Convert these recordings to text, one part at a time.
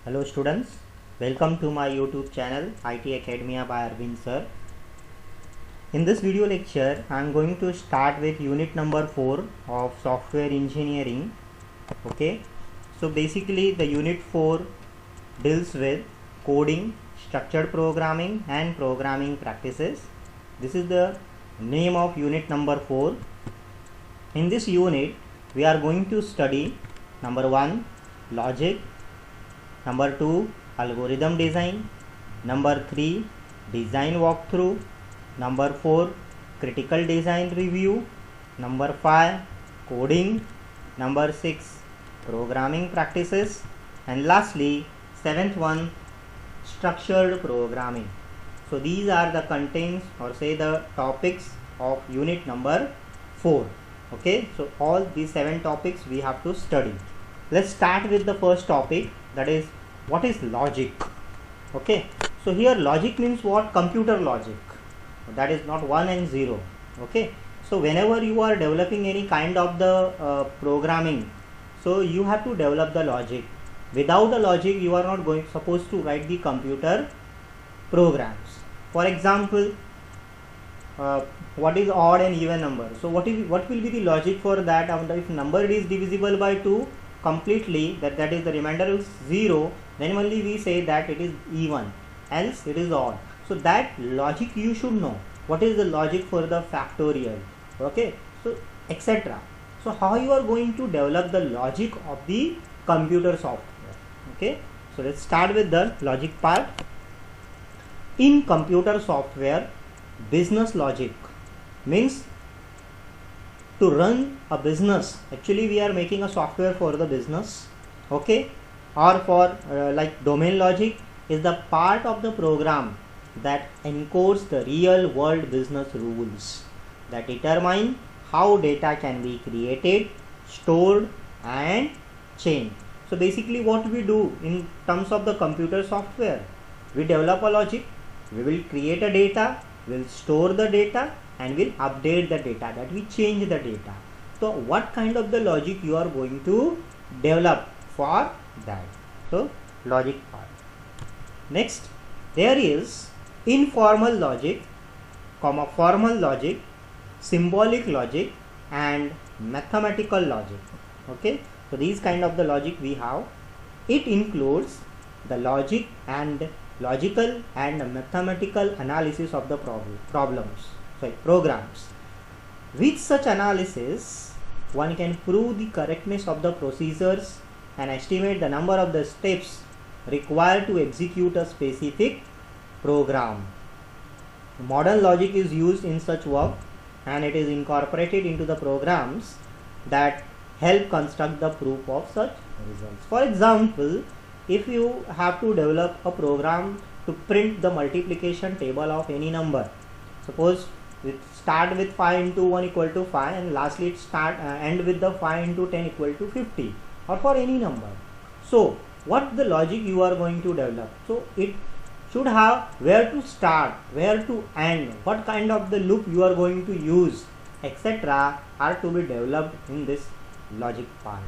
Hello students, welcome to my YouTube channel IT Academia by Arvind sir. In this video lecture, I am going to start with unit number 4 of software engineering. Okay, so basically the unit 4 deals with coding, structured programming and programming practices. This is the name of unit number 4. In this unit, we are going to study number 1 logic, number 2 algorithm design, number 3 design walkthrough, number 4 critical design review, number 5 coding, number 6 programming practices, and lastly 7th one structured programming. So these are the contents or say the topics of unit number 4. Okay, so all these 7 topics we have to study. Let's start with the first topic, that is what is logic. Okay, so here logic means what? Computer logic, that is not 1 and 0. Okay, so whenever you are developing any kind of the programming, so you have to develop the logic. Without the logic you are not supposed to write the computer programs. For example, what is odd and even number? So what will be the logic for that? If number is divisible by 2 completely, that is the remainder is 0, then only we say that it is even, else it is odd. So that logic you should know. What is the logic for the factorial? Okay, so etc. So how you are going to develop the logic of the computer software? Okay, so let's start with the logic part. In computer software, business logic means to run a business. Actually we are making a software for the business, okay, or for like domain logic is the part of the program that encodes the real world business rules that determine how data can be created, stored and changed. So basically what we do in terms of the computer software, we develop a logic, we will create a data, we will store the data and will update the data, that we change the data. So what kind of the logic you are going to develop for that? So logic part. Next there is informal logic, formal logic, symbolic logic and mathematical logic. Okay, so these kind of the logic we have. It includes the logic and logical and mathematical analysis of the programs. With such analysis, one can prove the correctness of the procedures and estimate the number of the steps required to execute a specific program. Modern logic is used in such work and it is incorporated into the programs that help construct the proof of such results. For example, if you have to develop a program to print the multiplication table of any number, suppose it start with 5 into 1 equal to 5 and lastly it end with the 5 into 10 equal to 50, or for any number. So what the logic you are going to develop? So it should have where to start, where to end, what kind of the loop you are going to use, etc. are to be developed in this logic part.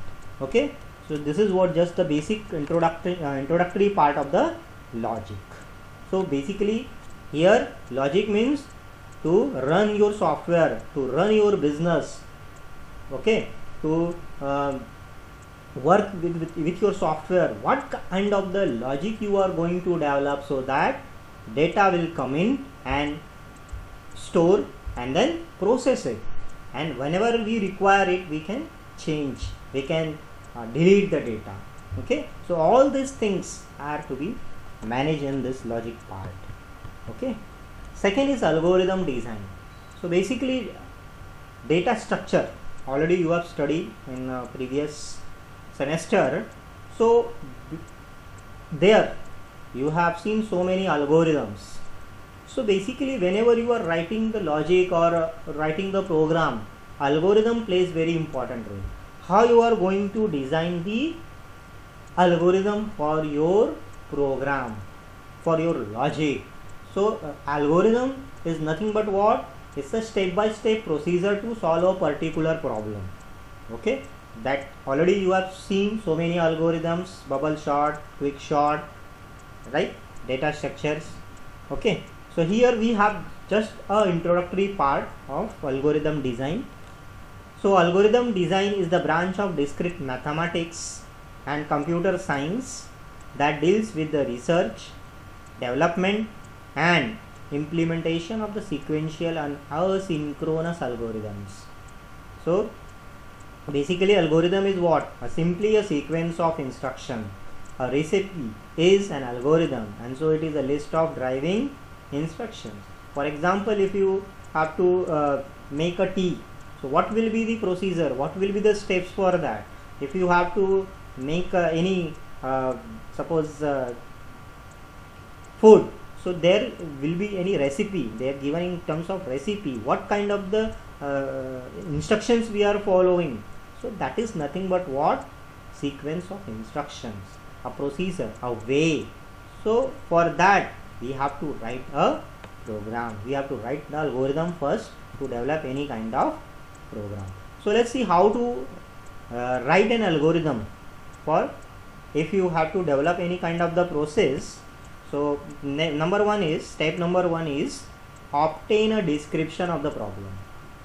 Okay, so this is what just the basic introductory part of the logic. So basically here logic means to run your software, to run your business, okay, to work with your software. What kind of the logic you are going to develop so that data will come in and store and then process it, and whenever we require it we can change, we can delete the data. Okay, so all these things are to be managed in this logic part. Okay, second is algorithm design. So basically data structure already you have studied in previous semester. So there you have seen so many algorithms. So basically whenever you are writing the logic or writing the program, algorithm plays very important role. How you are going to design the algorithm for your program, for your logic. So algorithm is nothing but what? It's a step-by-step procedure to solve a particular problem. Okay, that already you have seen so many algorithms, bubble sort, quick sort, right, data structures. Okay, so here we have just a introductory part of algorithm design. So algorithm design is the branch of discrete mathematics and computer science that deals with the research, development and implementation of the sequential and asynchronous algorithms. So basically algorithm is what? Simply a sequence of instruction. A recipe is an algorithm, and so it is a list of driving instructions. For example, if you have to make a tea, so what will be the procedure? What will be the steps for that? If you have to make any suppose food, so there will be any recipe, they are given in terms of recipe, what kind of the instructions we are following. So that is nothing but what? Sequence of instructions, a procedure, a way. So for that we have to write a program, we have to write the algorithm first to develop any kind of program. So let's see how to write an algorithm for if you have to develop any kind of the process. So step number one is obtain a description of the problem.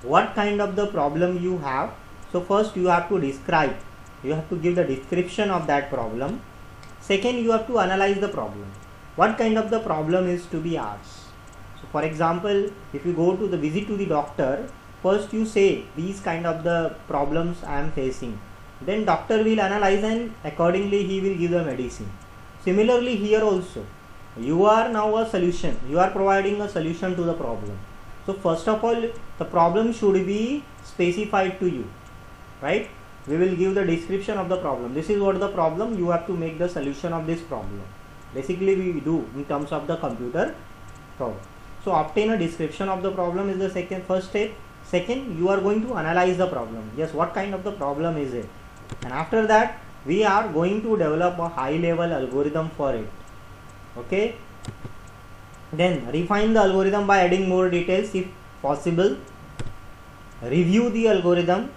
What kind of the problem you have? So first you have to describe, you have to give the description of that problem. Second, you have to analyze the problem. What kind of the problem is to be asked? So for example, if you go to the visit to the doctor, first you say these kind of the problems I am facing, then doctor will analyze and accordingly he will give the medicine. Similarly here also, you are now a solution, you are providing a solution to the problem. So first of all, the problem should be specified to you, right? We will give the description of the problem. This is what the problem, you have to make the solution of this problem. Basically we do in terms of the computer problem. So obtain a description of the problem is the first step. Second, you are going to analyze the problem. Yes, what kind of the problem is it? And after that we are going to develop a high level algorithm for it. Okay, then refine the algorithm by adding more details if possible. Review the algorithm.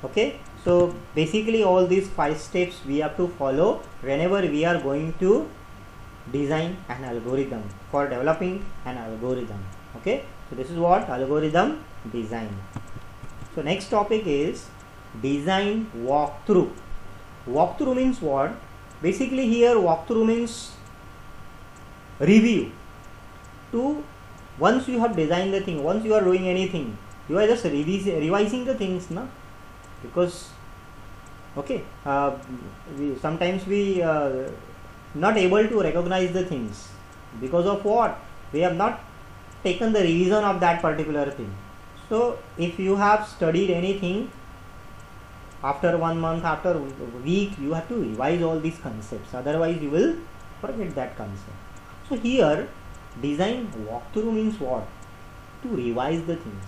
Okay, so basically all these 5 steps we have to follow whenever we are going to design an algorithm, for developing an algorithm. Okay, so this is what algorithm design. So next topic is design walkthrough. Walkthrough means what? Basically here walkthrough means review. To once you have designed the thing, once you are doing anything, you are just revising the things, na? Because okay, sometimes we not able to recognize the things because of what? We have not taken the revision of that particular thing. So if you have studied anything, after 1 month, after a week, you have to revise all these concepts, otherwise you will forget that concept. So here design walkthrough means what? To revise the things,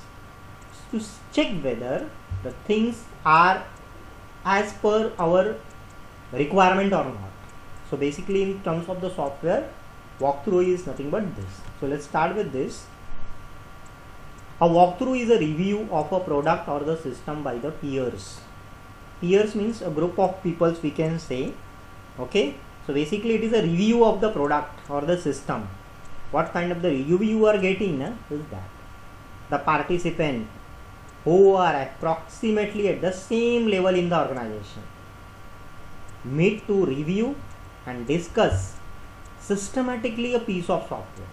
to check whether the things are as per our requirement or not. So basically in terms of the software, walkthrough is nothing but this. So let's start with this. A walkthrough is a review of a product or the system by the peers. Peers means a group of people, we can say. Okay, so basically it is a review of the product or the system. What kind of the review you are getting is that the participant who are approximately at the same level in the organization meet to review and discuss systematically a piece of software.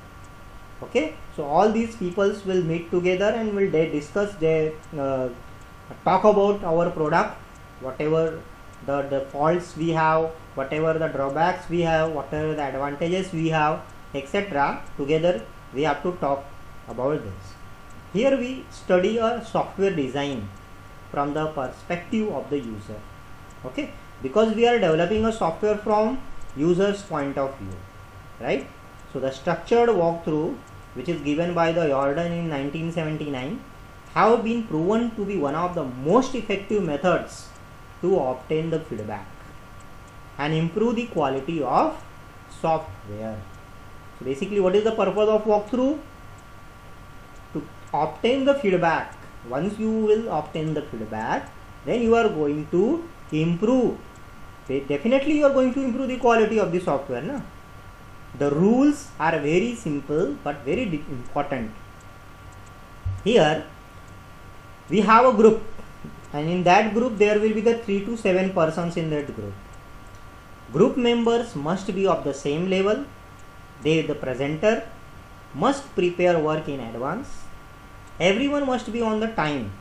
Okay, so all these peoples will meet together and will discuss, they talk about our product, whatever the faults we have, whatever the drawbacks we have, whatever the advantages we have, etc. Together we have to talk about this. Here we study a software design from the perspective of the user. Okay, because we are developing a software from user's point of view, right? So the structured walkthrough, which is given by the Jordan in 1979, have been proven to be one of the most effective methods to obtain the feedback and improve the quality of software. So basically what is the purpose of walkthrough? To obtain the feedback. Once you will obtain the feedback, then you are going to improve. Definitely you are going to improve the quality of the software, na? The rules are very simple but very important. Here we have a group, and in that group there will be the 3 to 7 persons in that group. Group members must be of the same level. The presenter must prepare work in advance. Everyone must be on the time,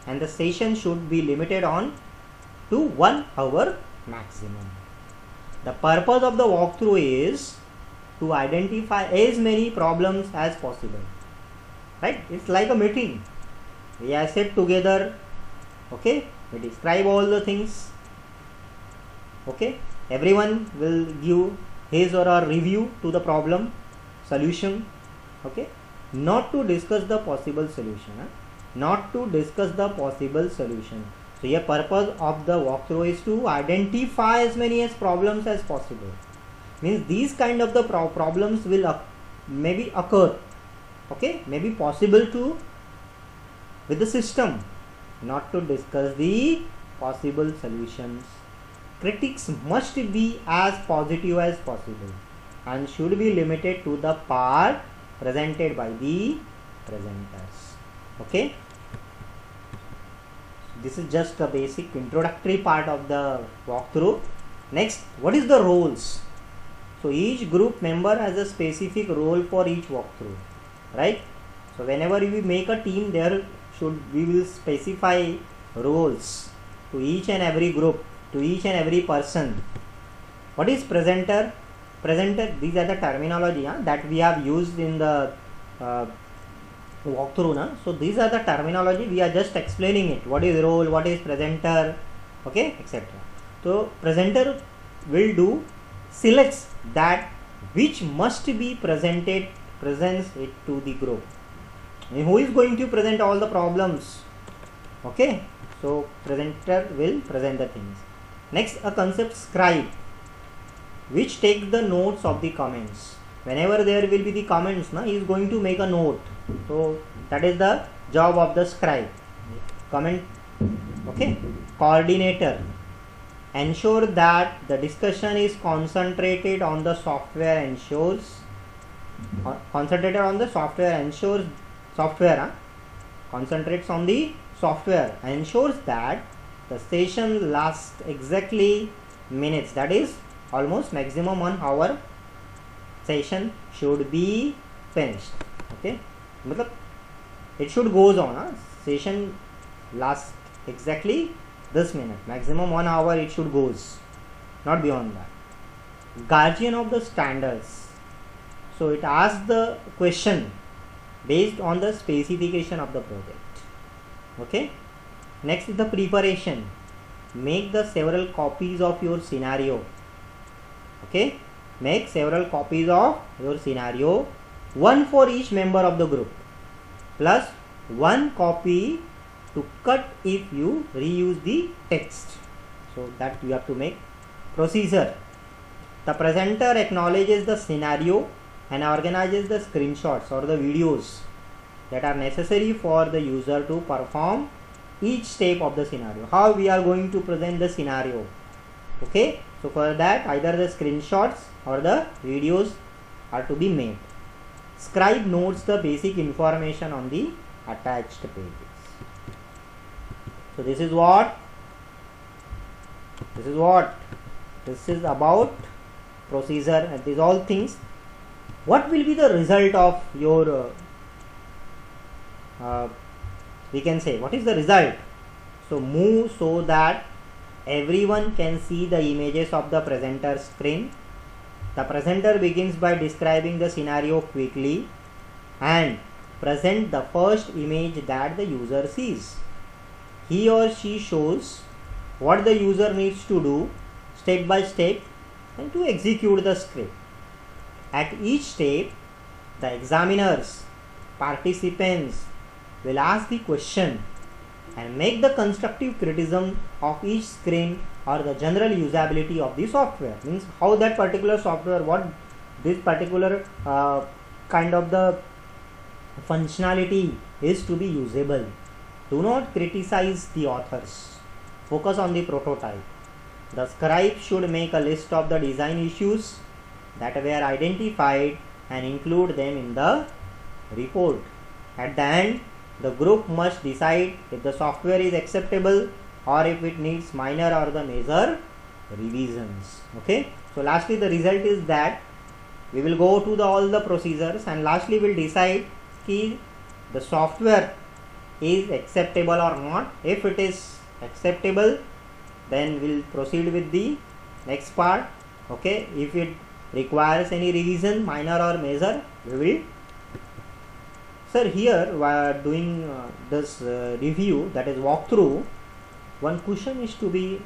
and the session should be limited on to 1 hour maximum. The purpose of the walkthrough is to identify as many problems as possible. Right? It's like a meeting. We are sit together. Okay? We describe all the things. Okay? Everyone will give his or her review to the problem solution. Okay? Not to discuss the possible solution. Not to discuss the possible solution. So your purpose of the walkthrough is to identify as many as problems as possible. Means these kind of the problems will maybe occur. Okay, maybe possible to with the system. Not to discuss the possible solutions. Critics must be as positive as possible and should be limited to the part presented by the presenters. Okay. This is just a basic introductory part of the walkthrough. Next, what is the roles? So each group member has a specific role for each walkthrough, right? So whenever we make a team, we will specify roles to each and every group, to each and every person. What is presenter? Presenter, these are the terminology that we have used in the walkthrough. So these are the terminology, we are just explaining it. What is role, what is presenter, okay, etc. So presenter will selects that which must be presents it to the group. And who is going to present all the problems? Okay, so presenter will present the things. Next, a concept scribe, which takes the notes of the comments. Whenever there will be the comments, he is going to make a note. So that is the job of the scribe. Comment. Okay. Coordinator, ensure that the discussion is concentrated on the software. Concentrated on the software. Concentrates on the software. Ensures that the session lasts exactly minutes. That is almost maximum 1 hour. Session should be finished. Okay. It should goes on. Session lasts exactly this minute. Maximum 1 hour it should goes. Not beyond that. Guardian of the standards. So it asks the question based on the specification of the project. Okay. Next is the preparation. Make the several copies of your scenario. Okay. Make several copies of your scenario, one for each member of the group, plus one copy to cut if you reuse the text. So that you have to make. Procedure. The presenter acknowledges the scenario and organizes the screenshots or the videos that are necessary for the user to perform each step of the scenario. How we are going to present the scenario. Okay. So for that, either the screenshots or the videos are to be made. Scribe notes the basic information on the attached pages. So this is about procedure and these all things. What will be the result of your we can say what is the result? So move so that everyone can see the images of the presenter screen. The presenter begins by describing the scenario quickly and present the first image that the user sees. He or she shows what the user needs to do step by step and to execute the script. At each step, the examiners, participants will ask the question and make the constructive criticism of each screen or the general usability of the software. Means how that particular software, what this particular kind of the functionality is to be usable. Do not criticize the authors. Focus on the prototype. The scribe should make a list of the design issues that were identified and include them in the report. At the end, the group must decide if the software is acceptable or if it needs minor or the major revisions. Okay, so lastly the result is that we will go to all the procedures and lastly we'll decide if the software is acceptable or not. If it is acceptable, then we'll proceed with the next part. Okay, if it requires any revision, minor or major, we will. Sir, here we are doing this review, that is walkthrough. One question is to be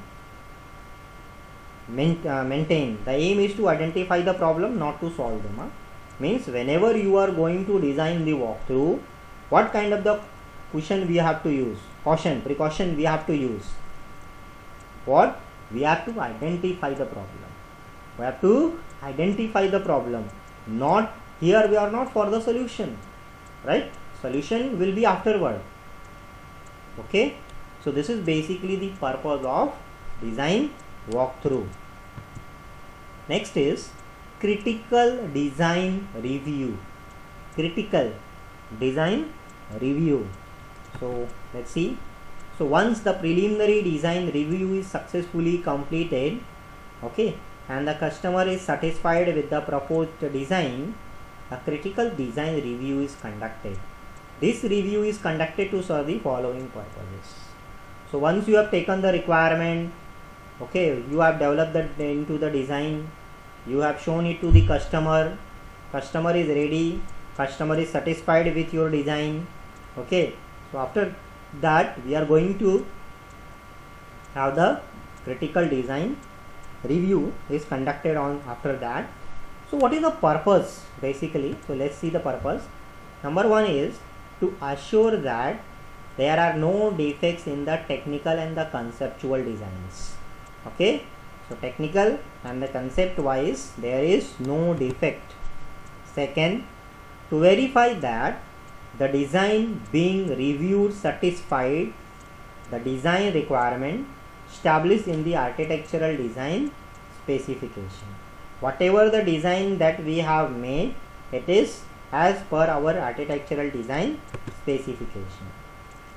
maintained. The aim is to identify the problem, not to solve them. Means whenever you are going to design the walkthrough, what kind of the question we have to use? Precaution we have to use. What? We have to identify the problem. We have to identify the problem. Not here, we are not for the solution. Right? Solution will be afterward. Okay? So this is basically the purpose of design walkthrough. Next is critical design review. Critical design review. So let's see. So once the preliminary design review is successfully completed, okay, and the customer is satisfied with the proposed design, a critical design review is conducted. This review is conducted to serve the following purposes. So once you have taken the requirement, okay, you have developed that into the design, you have shown it to the customer, customer is ready, customer is satisfied with your design. Okay, so after that we are going to have the critical design review is conducted on after that. So what is the purpose basically? So let's see the purpose. Number one is to assure that there are no defects in the technical and the conceptual designs. Okay, so technical and the concept wise there is no defect. Second, to verify that the design being reviewed satisfied the design requirement established in the architectural design specification. Whatever the design that we have made, it is as per our architectural design specification.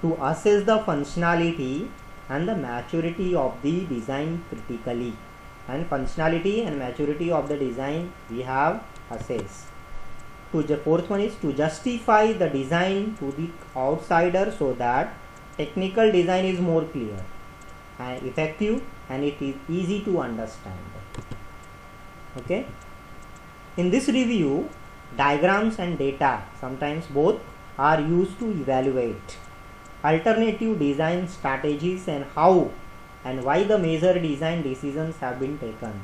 To assess the functionality and the maturity of the design critically, and functionality and maturity of the design we have assessed. The fourth one is to justify the design to the outsider so that technical design is more clear and effective and it is easy to understand. Okay, in this review, diagrams and data, sometimes both, are used to evaluate alternative design strategies and how and why the major design decisions have been taken.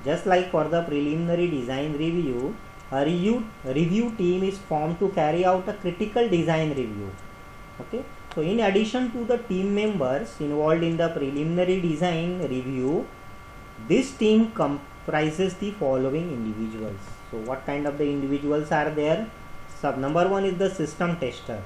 Just like for the preliminary design review, a review team is formed to carry out a critical design review. Okay, so in addition to the team members involved in the preliminary design review, this team comprises the following individuals. So what kind of the individuals are there? Number one is the system tester.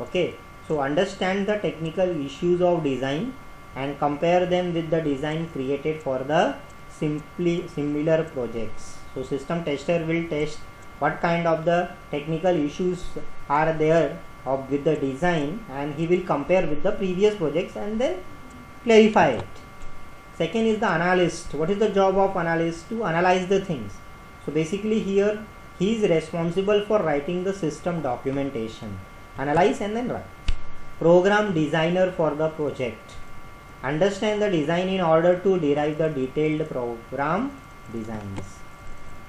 Okay, so understand the technical issues of design and compare them with the design created for the similar projects. So system tester will test what kind of the technical issues are there with the design, and he will compare with the previous projects and then clarify it. Second is the analyst. What is the job of analyst? To analyze the things. So basically here he is responsible for writing the system documentation. Analyze and then write. Program designer for the project. Understand the design in order to derive the detailed program designs.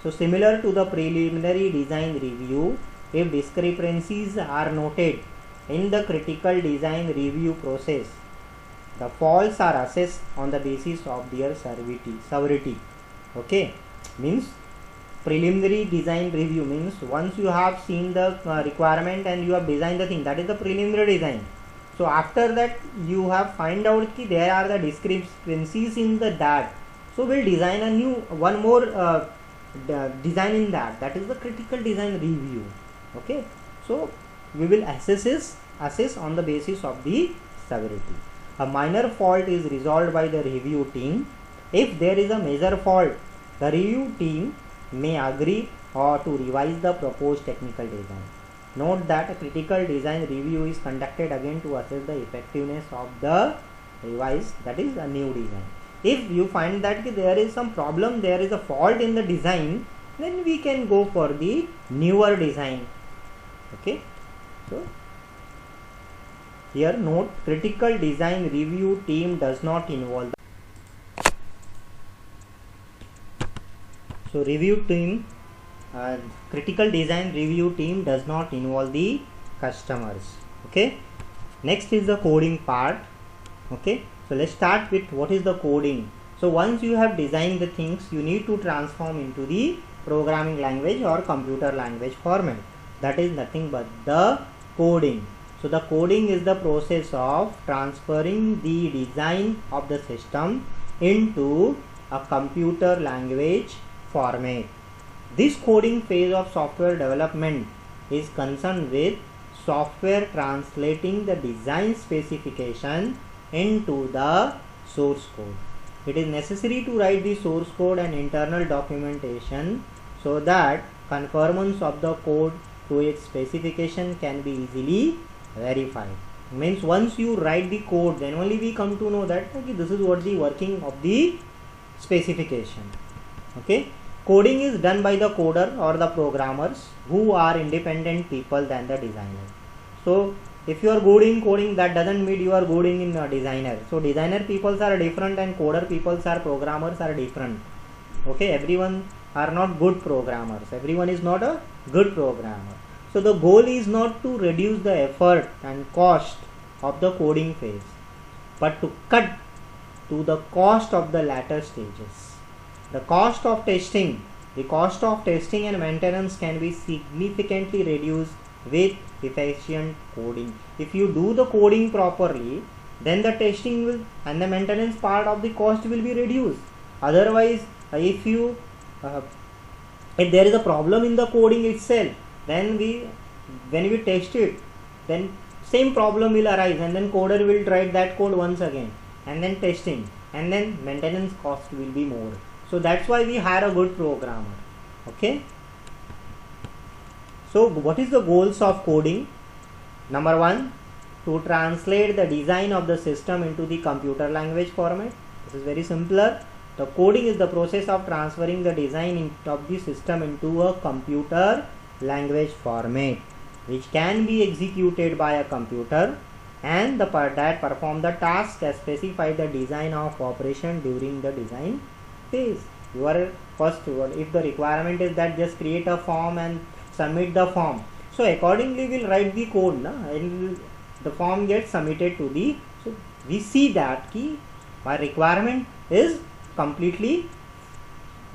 So similar to the preliminary design review, if discrepancies are noted in the critical design review process, the faults are assessed on the basis of their severity. Okay, means preliminary design review means once you have seen the requirement and you have designed the thing, that is the preliminary design. So after that you have find out that there are the discrepancies in the that. So we'll design a new one more design in that. That is the critical design review. Okay, so we will assess on the basis of the severity. a minor fault is resolved by the review team. If there is a major fault, the review team may agree or to revise the proposed technical design. Note that a critical design review is conducted again to assess the effectiveness of the revised, that is a new design. If you find that there is some problem, there is a fault in the design, then we can go for the newer design. Okay, so here note, critical design review team does not involve so review team critical design review team does not involve the customers. Okay, next is the coding part. Okay, so let's start with what is the coding. So once you have designed the things, you need to transform into the programming language or computer language format. That is nothing but the coding. So the coding is the process of transferring the design of the system into a computer language format. This coding phase of software development is concerned with software translating the design specification into the source code. It is necessary to write the source code and internal documentation so that conformance of the code to its specification can be easily verified. Means once you write the code, then only we come to know that okay, this is what the working of the specification. Okay, coding is done by the coder or the programmers who are independent people than the designer. So if you are good in coding, that doesn't mean you are good in a designer. So designer peoples are different and coder peoples are programmers are different. Okay, everyone are not good programmers. Everyone is not a good programmer. So the goal is not to reduce the effort and cost of the coding phase, but to cut to the cost of the latter stages. The cost of testing and maintenance can be significantly reduced with efficient coding. If you do the coding properly, then the testing will and the maintenance part of the cost will be reduced. Otherwise, if there is a problem in the coding itself, then when we test it, then same problem will arise, and then coder will write that code once again, and then testing, and then maintenance cost will be more. So that's why we hire a good programmer. Okay, so what is the goals of coding? Number one, to translate the design of the system into the computer language format. This is very simpler. The coding is the process of transferring the design of the system into a computer language format, which can be executed by a computer and the part that perform the task as specified the design of operation during the design phase. Your first, if the requirement is that just create a form and submit the form, so accordingly we'll write the code and the form gets submitted to the, so we see that key my requirement is completely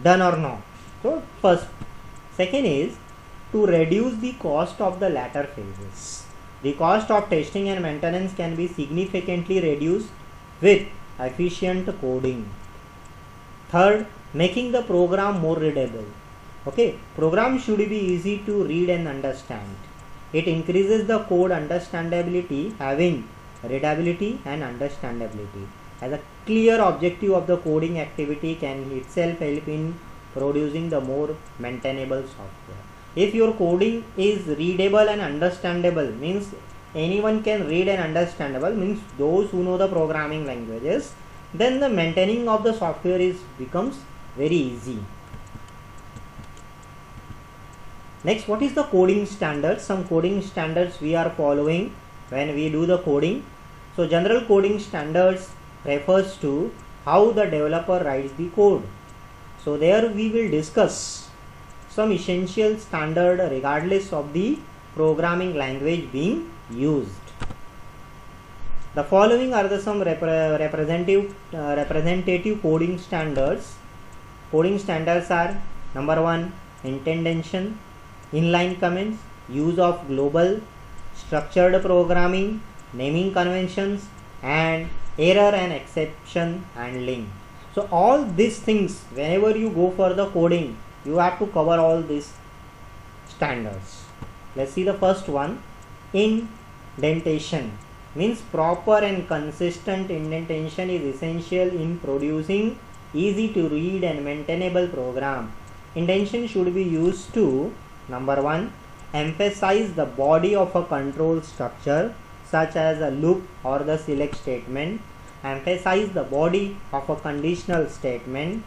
done or not. So first, second is to reduce the cost of the latter phases. The cost of testing and maintenance can be significantly reduced with efficient coding. Third, making the program more readable. Okay, program should be easy to read and understand. It increases the code understandability, having readability and understandability as a clear objective of the coding activity can itself help in producing the more maintainable software. If your coding is readable and understandable, means anyone can read and understandable, means those who know the programming languages, then the maintaining of the software becomes very easy. Next, what is the coding standards? Some coding standards we are following when we do the coding. So general coding standards refers to how the developer writes the code. So there we will discuss some essential standard regardless of the programming language being used. The following are the some representative coding standards. Coding standards are: number one, indentation, inline comments, use of global, structured programming, naming conventions, and error and exception handling. So all these things, whenever you go for the coding, you have to cover all these standards. Let's see the first one, indentation. Means proper and consistent indentation is essential in producing easy to read and maintainable program. Indentation should be used to, number 1, emphasize the body of a control structure such as a loop or the select statement, emphasize the body of a conditional statement,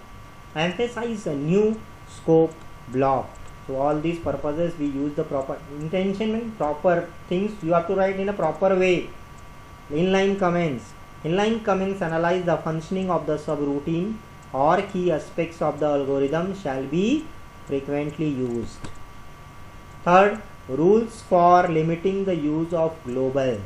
emphasize a new scope block. So all these purposes we use the proper intention and proper things you have to write in a proper way. Inline comments. Inline comments analyze the functioning of the subroutine or key aspects of the algorithm shall be frequently used. Third, rules for limiting the use of global.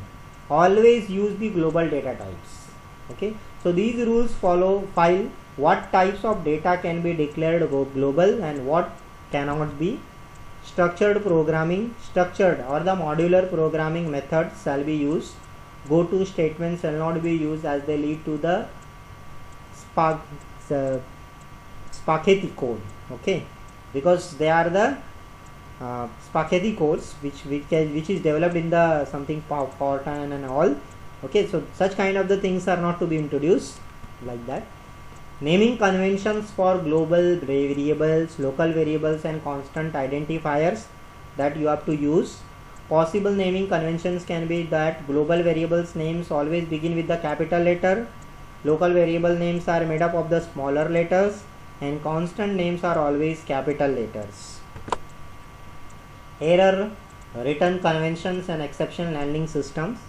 Always use the global data types. Okay. So these rules follow file what types of data can be declared global and what cannot be. Structured programming, structured or the modular programming methods shall be used. Go to statements shall not be used as they lead to the spaghetti code. Okay, because they are the spaghetti codes which is developed in the something Fortran and all. Okay, so such kind of the things are not to be introduced like that. Naming conventions for global variables, local variables and constant identifiers that you have to use. Possible naming conventions can be that global variables names always begin with the capital letter, local variable names are made up of the smaller letters, and constant names are always capital letters. Error, return conventions and exception handling systems.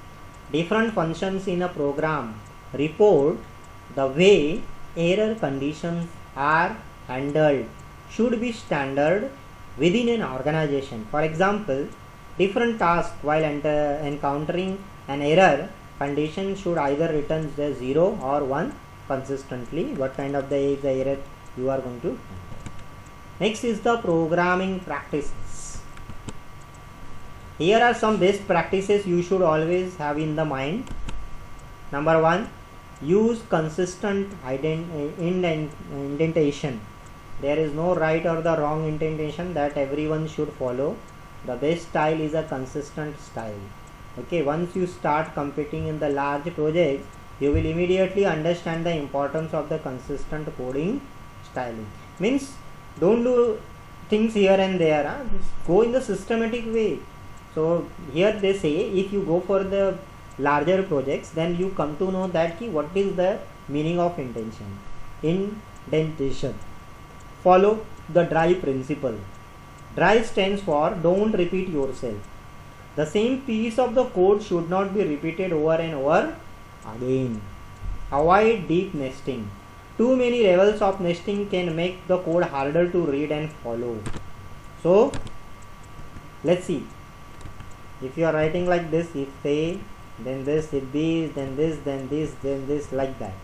Different functions in a program report the way error conditions are handled should be standard within an organization. For example, different tasks while encountering an error condition should either return the 0 or 1 consistently. What kind of the error you are going to handle. Next is the programming practices. Here are some best practices you should always have in the mind. Number 1, use consistent indentation. There is no right or the wrong indentation that everyone should follow. The best style is a consistent style. Okay, once you start competing in the large projects, you will immediately understand the importance of the consistent coding styling. Means don't do things here and there, just go in the systematic way. So here they say if you go for the larger projects, then you come to know that what is the meaning of indentation. Follow the DRY principle. DRY stands for don't repeat yourself. The same piece of the code should not be repeated over and over again. Avoid deep nesting. Too many levels of nesting can make the code harder to read and follow. So let's see. If you are writing like this, if A, then this, if B, then this, then this, then this, like that.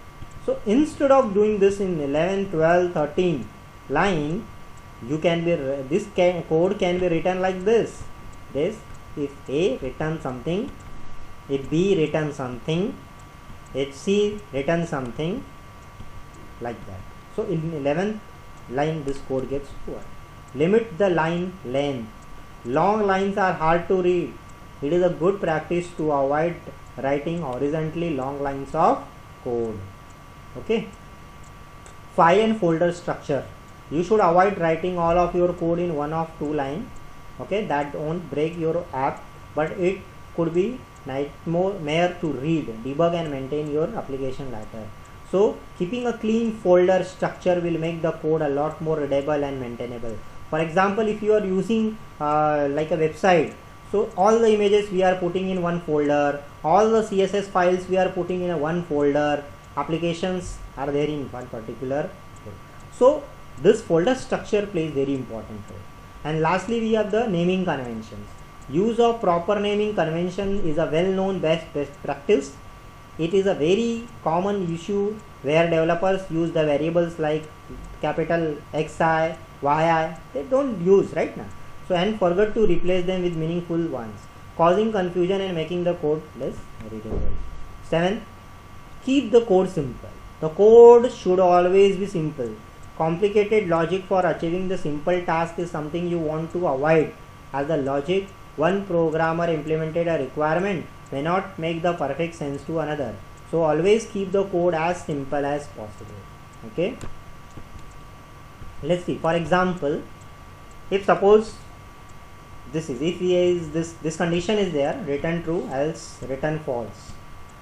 So instead of doing this in 11, 12, 13 line, you can be code can be written like this. This, if A return something, if B return something, if C return something, like that. So in 11th line this code gets poor. Limit the line length. Long lines are hard to read. It is a good practice to avoid writing horizontally long lines of code. Okay. File and folder structure. You should avoid writing all of your code in one of two lines. Okay, that won't break your app, but it could be nightmare to read, debug and maintain your application later. So keeping a clean folder structure will make the code a lot more readable and maintainable. For example, if you are using like a website, so all the images we are putting in one folder, all the CSS files we are putting in a one folder, applications are there in one particular folder. So this folder structure plays very important role. And lastly, we have the naming conventions. Use of proper naming convention is a well-known best practice. It is a very common issue where developers use the variables like capital XI, YI, they don't use right now. So and forget to replace them with meaningful ones, causing confusion and making the code less readable. 7. Keep the code simple. The code should always be simple. Complicated logic for achieving the simple task is something you want to avoid. As the logic, one programmer implemented a requirement may not make the perfect sense to another. So always keep the code as simple as possible. Okay, let's see. For example, if suppose this is, if this condition is there, return true, else return false.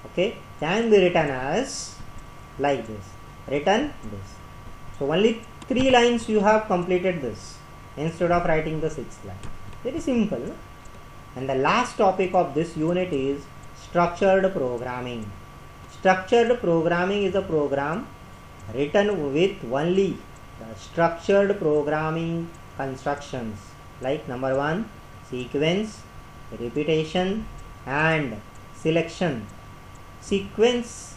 Okay, can be written as like this, return this. So only 3 lines you have completed this instead of writing the 6th line. Very simple, no? And the last topic of this unit is structured programming. Structured programming is a program written with only the structured programming constructions like number 1, sequence, repetition and selection. Sequence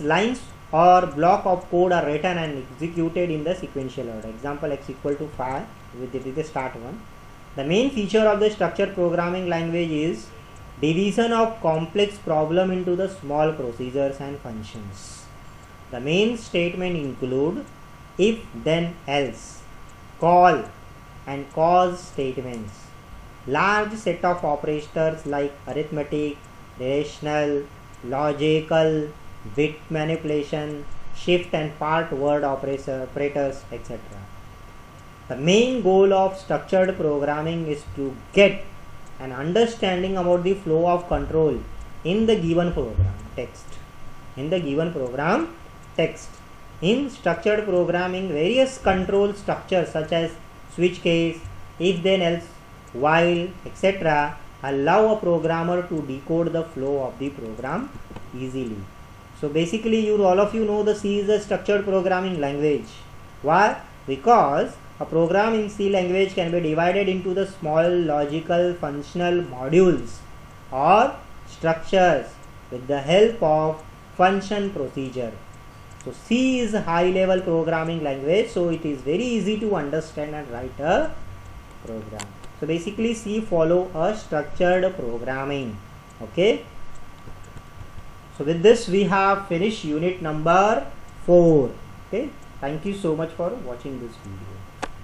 lines or block of code are written and executed in the sequential order. Example, x equal to 5 with the start one. The main feature of the structured programming language is division of complex problem into the small procedures and functions. The main statement include if, then, else, call and cause statements. Large set of operators like arithmetic, relational, logical, bit manipulation, shift and part word operators, etc. The main goal of structured programming is to get an understanding about the flow of control in the given program text. In structured programming, various control structures such as switch case, if then else, while, etc. allow a programmer to decode the flow of the program easily. So basically all of you know the C is a structured programming language. Why? Because a program in C language can be divided into the small logical functional modules or structures with the help of function procedure. So C is a high level programming language, so it is very easy to understand and write a program. So basically C follow a structured programming. Okay. So with this we have finished unit number 4. Okay. Thank you so much for watching this video.